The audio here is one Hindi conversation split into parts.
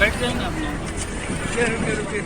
बैठ जाएंगे अपने। रुकिए रुकिए।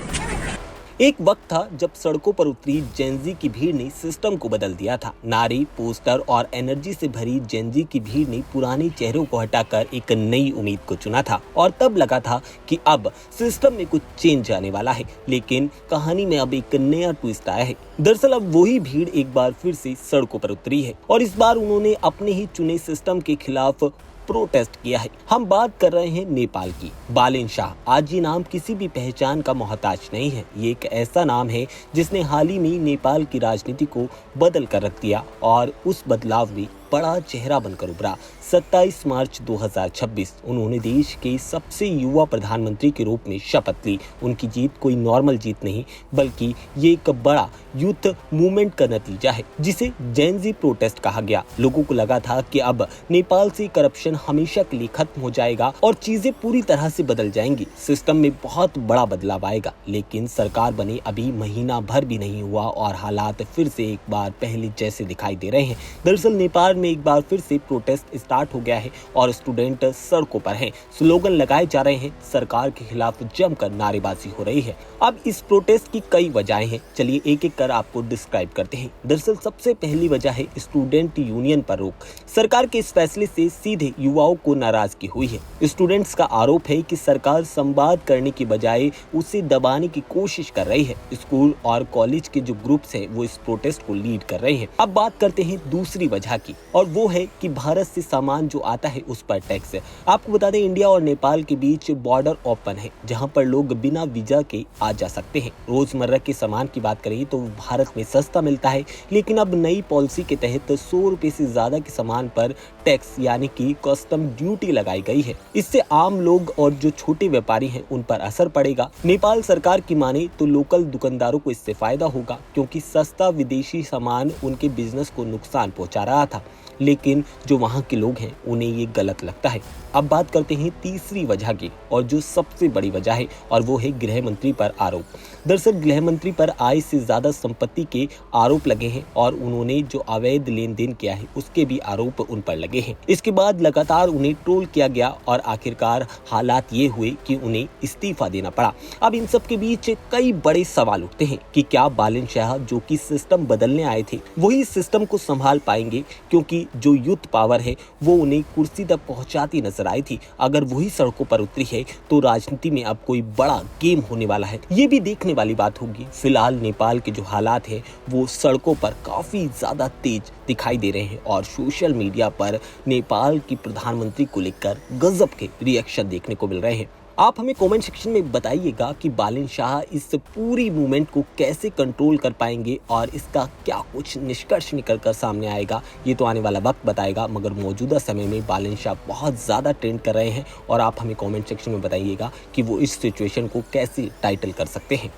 एक वक्त था जब सड़कों पर उतरी जेनजी की भीड़ ने सिस्टम को बदल दिया था। नारे, पोस्टर और एनर्जी से भरी जेनजी की भीड़ ने पुराने चेहरों को हटाकर एक नई उम्मीद को चुना था और तब लगा था कि अब सिस्टम में कुछ चेंज आने वाला है। लेकिन कहानी में अब एक नया ट्विस्ट आया है। दरअसल अब वही भीड़ एक बार फिर से सड़कों पर उतरी है और इस बार उन्होंने अपने ही चुने सिस्टम के खिलाफ प्रोटेस्ट किया है। हम बात कर रहे हैं नेपाल की। बालेन शाह आज ये नाम किसी भी पहचान का मोहताज नहीं है। ये एक ऐसा नाम है जिसने हाल ही में नेपाल की राजनीति को बदल कर रख दिया और उस बदलाव में बड़ा चेहरा बनकर उभरा। 27 मार्च 2026 उन्होंने देश के सबसे युवा प्रधानमंत्री के रूप में शपथ ली। उनकी जीत कोई नॉर्मल जीत नहीं बल्कि ये एक बड़ा यूथ मूवमेंट का नतीजा है जिसे जेनजी प्रोटेस्ट कहा गया। लोगों को लगा था कि अब नेपाल से करप्शन हमेशा के लिए खत्म हो जाएगा और चीजें पूरी तरह से बदल जाएंगी। सिस्टम में बहुत बड़ा बदलाव आएगा। लेकिन सरकार बने अभी महीना भर भी नहीं हुआ और हालात फिर से एक बार पहले जैसे दिखाई दे रहे हैं। दरअसल नेपाल में एक बार फिर से प्रोटेस्ट स्टार्ट हो गया है और स्टूडेंट सड़कों पर हैं। स्लोगन लगाए जा रहे हैं। सरकार के खिलाफ जमकर नारेबाजी हो रही है। अब इस प्रोटेस्ट की कई वजहें हैं। चलिए एक एक कर आपको डिस्क्राइब करते हैं। दरअसल सबसे पहली वजह है स्टूडेंट यूनियन पर रोक। सरकार के इस फैसले से सीधे युवाओं को नाराजगी हुई है। स्टूडेंट्स का आरोप है कि सरकार संवाद करने की बजाय उसे दबाने की कोशिश कर रही है। स्कूल और कॉलेज के जो ग्रुप्स हैं वो इस प्रोटेस्ट को लीड कर रहे हैं। अब बात करते हैं दूसरी वजह की और वो है कि भारत से सामान जो आता है उस पर टैक्स है। आपको बता दें इंडिया और नेपाल के बीच बॉर्डर ओपन है जहां पर लोग बिना वीजा के आ जा सकते हैं। रोजमर्रा के सामान की बात करें तो भारत में सस्ता मिलता है लेकिन अब नई पॉलिसी के तहत 100 रुपए से ज्यादा के सामान पर टैक्स यानी कि कस्टम ड्यूटी लगाई गई है। इससे आम लोग और जो छोटे व्यापारी हैं उन पर असर पड़ेगा। नेपाल सरकार की माने तो लोकल दुकानदारों को इससे फायदा होगा क्योंकि सस्ता विदेशी सामान उनके बिजनेस को नुकसान पहुंचा रहा था। लेकिन जो वहां के लोग हैं उन्हें ये गलत लगता है। अब बात करते हैं तीसरी वजह की और जो सबसे बड़ी वजह है और वो है गृह मंत्री पर आरोप। दरअसल गृह मंत्री पर आय से ज्यादा संपत्ति के आरोप लगे हैं और उन्होंने जो अवैध लेन देन किया है उसके भी आरोप उन पर लगे हैं। इसके बाद लगातार उन्हें ट्रोल किया गया और आखिरकार हालात ये हुए कि उन्हें इस्तीफा देना पड़ा। अब इन सब के बीच कई बड़े सवाल उठते हैं कि क्या बालेन शाह जो कि सिस्टम बदलने आए थे वही सिस्टम को संभाल पाएंगे, क्योंकि जो यूथ पावर है वो उन्हें कुर्सी तक पहुंचाती नजर आई थी। अगर वही सड़कों पर उतरी है तो राजनीति में अब कोई बड़ा गेम होने वाला है। ये भी देखने वाली बात होगी। फिलहाल नेपाल के जो हालात है वो सड़कों पर काफी ज्यादा तेज दिखाई दे रहे हैं और सोशल मीडिया पर नेपाल की प्रधानमंत्री को लेकर गजब के रिएक्शन देखने को मिल रहे हैं। आप हमें कमेंट सेक्शन में बताइएगा कि बालेन शाह इस पूरी मूवमेंट को कैसे कंट्रोल कर पाएंगे और इसका क्या कुछ निष्कर्ष निकल कर सामने आएगा। ये तो आने वाला वक्त बताएगा, मगर मौजूदा समय में बालेन शाह बहुत ज़्यादा ट्रेंड कर रहे हैं और आप हमें कमेंट सेक्शन में बताइएगा कि वो इस सिचुएशन को कैसे टाइटल कर सकते हैं।